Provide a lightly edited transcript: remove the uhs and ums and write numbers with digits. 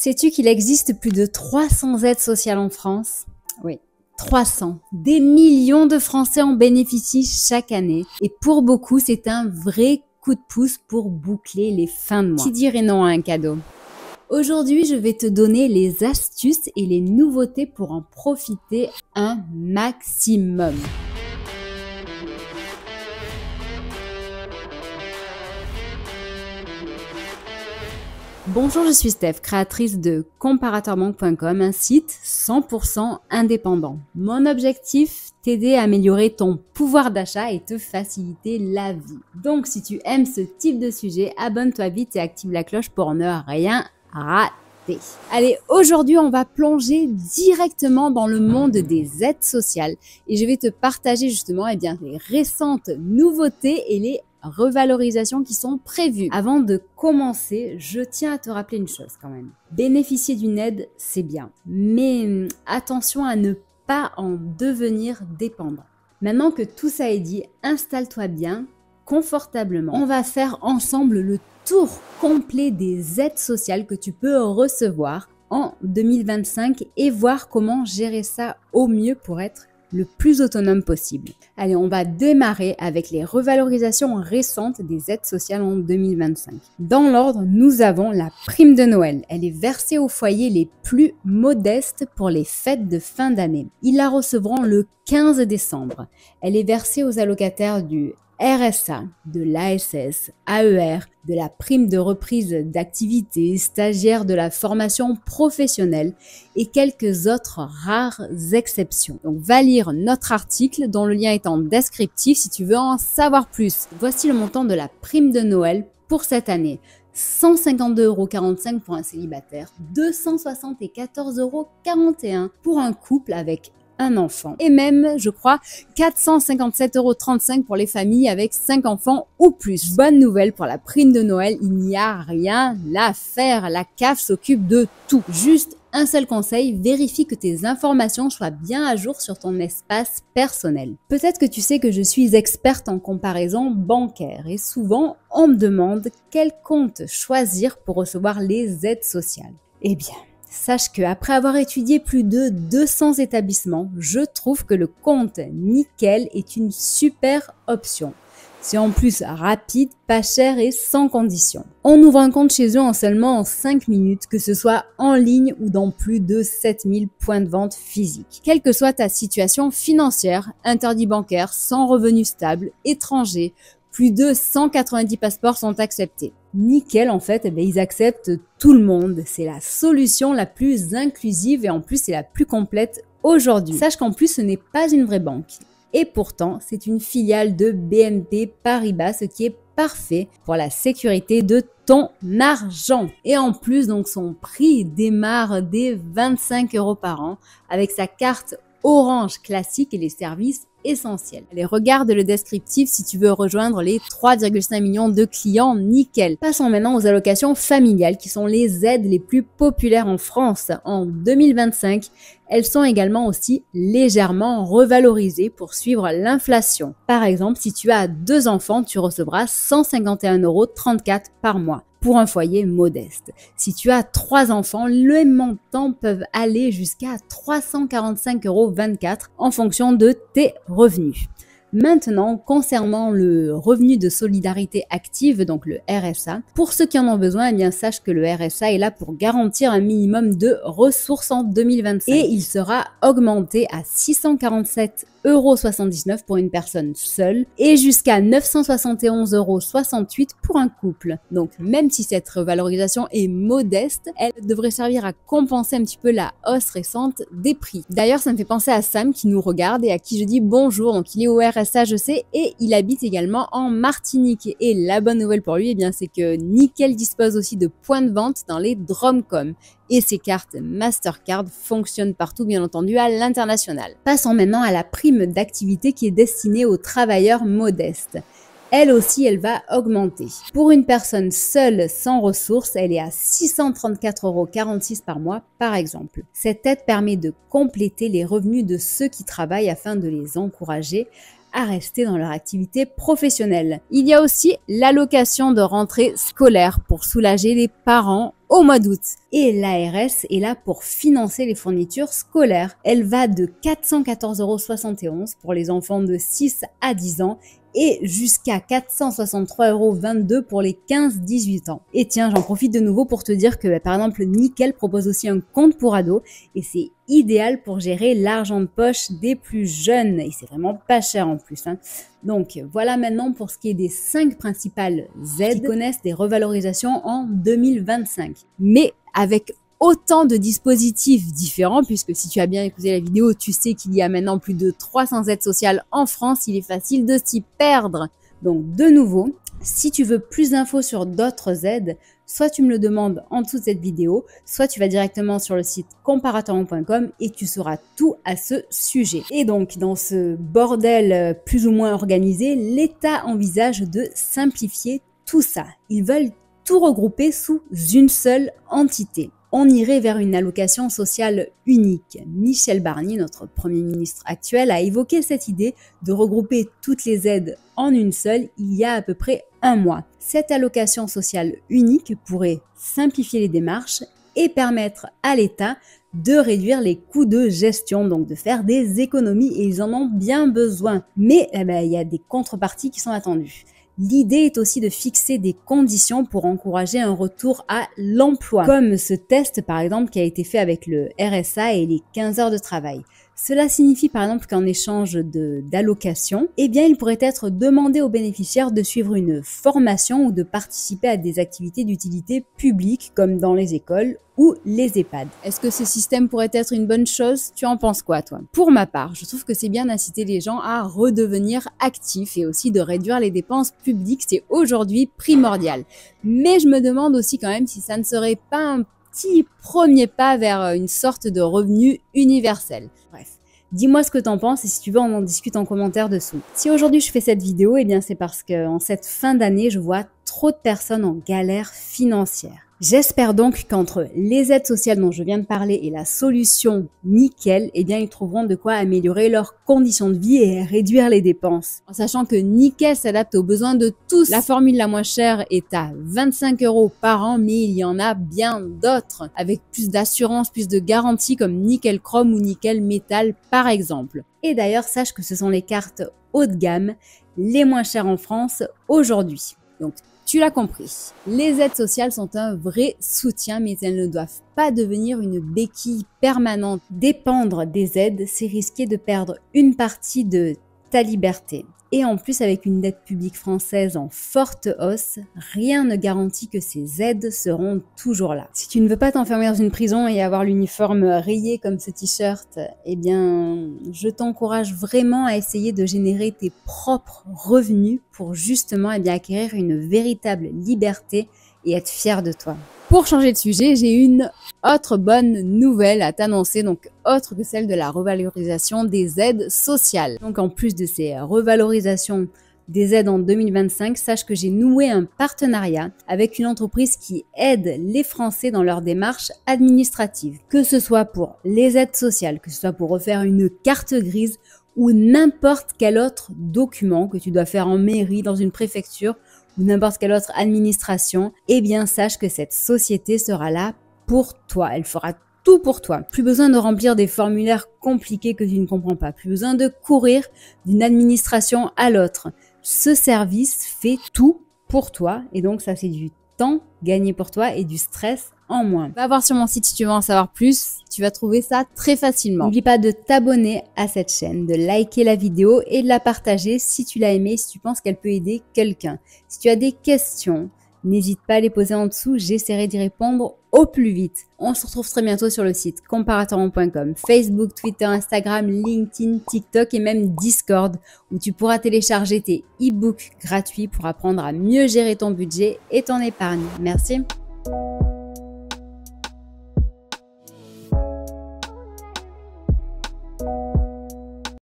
Sais-tu qu'il existe plus de 300 aides sociales en France? Oui, 300. Des millions de Français en bénéficient chaque année. Et pour beaucoup, c'est un vrai coup de pouce pour boucler les fins de mois. Qui dirait non à un cadeau? Aujourd'hui, je vais te donner les astuces et les nouveautés pour en profiter un maximum. Bonjour, je suis Steph, créatrice de comparateurbanque.com, un site 100% indépendant. Mon objectif, t'aider à améliorer ton pouvoir d'achat et te faciliter la vie. Donc, si tu aimes ce type de sujet, abonne-toi vite et active la cloche pour ne rien rater. Allez, aujourd'hui, on va plonger directement dans le monde des aides sociales et je vais te partager justement les récentes nouveautés et les revalorisations qui sont prévues. Avant de commencer, je tiens à te rappeler une chose quand même. Bénéficier d'une aide, c'est bien, mais attention à ne pas en devenir dépendant. Maintenant que tout ça est dit, installe-toi bien, confortablement. On va faire ensemble le tour complet des aides sociales que tu peux recevoir en 2025 et voir comment gérer ça au mieux pour être le plus autonome possible. Allez, on va démarrer avec les revalorisations récentes des aides sociales en 2025. Dans l'ordre, nous avons la prime de Noël. Elle est versée aux foyers les plus modestes pour les fêtes de fin d'année. Ils la recevront le 15 décembre. Elle est versée aux allocataires du RSA, de l'ASS, AER, de la prime de reprise d'activité, stagiaires de la formation professionnelle et quelques autres rares exceptions. Donc va lire notre article dont le lien est en descriptif si tu veux en savoir plus. Voici le montant de la prime de Noël pour cette année. 152,45 € pour un célibataire, 274,41 € pour un couple avec un enfant. Et même, je crois, 457,35 € pour les familles avec 5 enfants ou plus. Bonne nouvelle pour la prime de Noël, il n'y a rien à faire. La CAF s'occupe de tout. Juste un seul conseil, vérifie que tes informations soient bien à jour sur ton espace personnel. Peut-être que tu sais que je suis experte en comparaison bancaire et souvent, on me demande quel compte choisir pour recevoir les aides sociales. Eh bien, sache qu'après avoir étudié plus de 200 établissements, je trouve que le compte Nickel est une super option. C'est en plus rapide, pas cher et sans condition. On ouvre un compte chez eux en seulement 5 minutes, que ce soit en ligne ou dans plus de 7000 points de vente physiques. Quelle que soit ta situation financière, interdit bancaire, sans revenu stable, étranger, plus de 190 passeports sont acceptés. Nickel, en fait, ils acceptent tout le monde. C'est la solution la plus inclusive et en plus, c'est la plus complète aujourd'hui. Sache qu'en plus, ce n'est pas une vraie banque. Et pourtant, c'est une filiale de BNP Paribas, ce qui est parfait pour la sécurité de ton argent. Et en plus, donc, son prix démarre dès 25 € par an avec sa carte Orange classique et les services essentiels. Allez, regarde le descriptif si tu veux rejoindre les 3,5 millions de clients Nickel. Passons maintenant aux allocations familiales qui sont les aides les plus populaires en France. En 2025, elles sont également aussi légèrement revalorisées pour suivre l'inflation. Par exemple, si tu as 2 enfants, tu recevras 151,34 € par mois pour un foyer modeste. Si tu as 3 enfants, les montants peuvent aller jusqu'à 345,24 € en fonction de tes revenus. Maintenant, concernant le revenu de solidarité active, donc le RSA, pour ceux qui en ont besoin, sache que le RSA est là pour garantir un minimum de ressources en 2025 et il sera augmenté à 647,79 € pour une personne seule et jusqu'à 971,68 € pour un couple. Donc même si cette revalorisation est modeste, elle devrait servir à compenser un petit peu la hausse récente des prix. D'ailleurs, ça me fait penser à Sam qui nous regarde et à qui je dis bonjour. Donc il est au RSA, je sais, et il habite également en Martinique. Et la bonne nouvelle pour lui, c'est que Nickel dispose aussi de points de vente dans les Dromcom. Et ces cartes Mastercard fonctionnent partout, bien entendu, à l'international. Passons maintenant à la prime d'activité qui est destinée aux travailleurs modestes. Elle aussi, elle va augmenter. Pour une personne seule sans ressources, elle est à 634,46 € par mois, par exemple. Cette aide permet de compléter les revenus de ceux qui travaillent afin de les encourager à rester dans leur activité professionnelle. Il y a aussi l'allocation de rentrée scolaire pour soulager les parents au mois d'août. Et l'ARS est là pour financer les fournitures scolaires. Elle va de 414,71 € pour les enfants de 6 à 10 ans et jusqu'à 463,22 € pour les 15-18 ans. Et tiens, j'en profite de nouveau pour te dire que par exemple Nickel propose aussi un compte pour ados et c'est idéal pour gérer l'argent de poche des plus jeunes et c'est vraiment pas cher en plus. Donc voilà maintenant pour ce qui est des 5 principales aides qui connaissent des revalorisations en 2025. Mais avec autant de dispositifs différents, puisque si tu as bien écouté la vidéo, tu sais qu'il y a maintenant plus de 300 aides sociales en France, il est facile de s'y perdre. Donc de nouveau, si tu veux plus d'infos sur d'autres aides, soit tu me le demandes en dessous de cette vidéo, soit tu vas directement sur le site comparatorhome.com et tu sauras tout à ce sujet. Et donc dans ce bordel plus ou moins organisé, l'État envisage de simplifier tout ça. Ils veulent tout regrouper sous une seule entité. On irait vers une allocation sociale unique. Michel Barnier, notre Premier ministre actuel, a évoqué cette idée de regrouper toutes les aides en une seule il y a à peu près un mois. Cette allocation sociale unique pourrait simplifier les démarches et permettre à l'État de réduire les coûts de gestion, donc de faire des économies et ils en ont bien besoin. Mais il y a des contreparties qui sont attendues. L'idée est aussi de fixer des conditions pour encourager un retour à l'emploi, comme ce test par exemple qui a été fait avec le RSA et les 15 heures de travail. Cela signifie par exemple qu'en échange d'allocation, il pourrait être demandé aux bénéficiaires de suivre une formation ou de participer à des activités d'utilité publique comme dans les écoles ou les EHPAD. Est-ce que ce système pourrait être une bonne chose? Tu en penses quoi toi? Pour ma part, je trouve que c'est bien d'inciter les gens à redevenir actifs et aussi de réduire les dépenses publiques, c'est aujourd'hui primordial. Mais je me demande aussi quand même si ça ne serait pas un petit premier pas vers une sorte de revenu universel. Bref, dis-moi ce que t'en penses et si tu veux on en discute en commentaire dessous. Si aujourd'hui je fais cette vidéo, c'est parce qu'en cette fin d'année, je vois trop de personnes en galère financière. J'espère donc qu'entre les aides sociales dont je viens de parler et la solution Nickel, ils trouveront de quoi améliorer leurs conditions de vie et réduire les dépenses. En sachant que Nickel s'adapte aux besoins de tous. La formule la moins chère est à 25 € par an, mais il y en a bien d'autres, avec plus d'assurance, plus de garanties comme Nickel Chrome ou Nickel Métal par exemple. Et d'ailleurs, sache que ce sont les cartes haut de gamme, les moins chères en France aujourd'hui. Donc, tu l'as compris, les aides sociales sont un vrai soutien, mais elles ne doivent pas devenir une béquille permanente. Dépendre des aides, c'est risquer de perdre une partie de ta liberté. Et en plus, avec une dette publique française en forte hausse, rien ne garantit que ces aides seront toujours là. Si tu ne veux pas t'enfermer dans une prison et avoir l'uniforme rayé comme ce t-shirt, je t'encourage vraiment à essayer de générer tes propres revenus pour justement acquérir une véritable liberté et être fier de toi. Pour changer de sujet, j'ai une autre bonne nouvelle à t'annoncer, donc autre que celle de la revalorisation des aides sociales. Donc en plus de ces revalorisations des aides en 2025, sache que j'ai noué un partenariat avec une entreprise qui aide les Français dans leurs démarches administratives. Que ce soit pour les aides sociales, que ce soit pour refaire une carte grise ou n'importe quel autre document que tu dois faire en mairie, dans une préfecture, ou n'importe quelle autre administration, sache que cette société sera là pour toi. Elle fera tout pour toi. Plus besoin de remplir des formulaires compliqués que tu ne comprends pas. Plus besoin de courir d'une administration à l'autre. Ce service fait tout pour toi et donc ça c'est du temps gagné pour toi et du stress en moins. Va voir sur mon site si tu veux en savoir plus, tu vas trouver ça très facilement. N'oublie pas de t'abonner à cette chaîne, de liker la vidéo et de la partager si tu l'as aimée, si tu penses qu'elle peut aider quelqu'un. Si tu as des questions, n'hésite pas à les poser en dessous, j'essaierai d'y répondre au plus vite. On se retrouve très bientôt sur le site comparatorhome.com, Facebook, Twitter, Instagram, LinkedIn, TikTok et même Discord où tu pourras télécharger tes e-books gratuits pour apprendre à mieux gérer ton budget et ton épargne. Merci.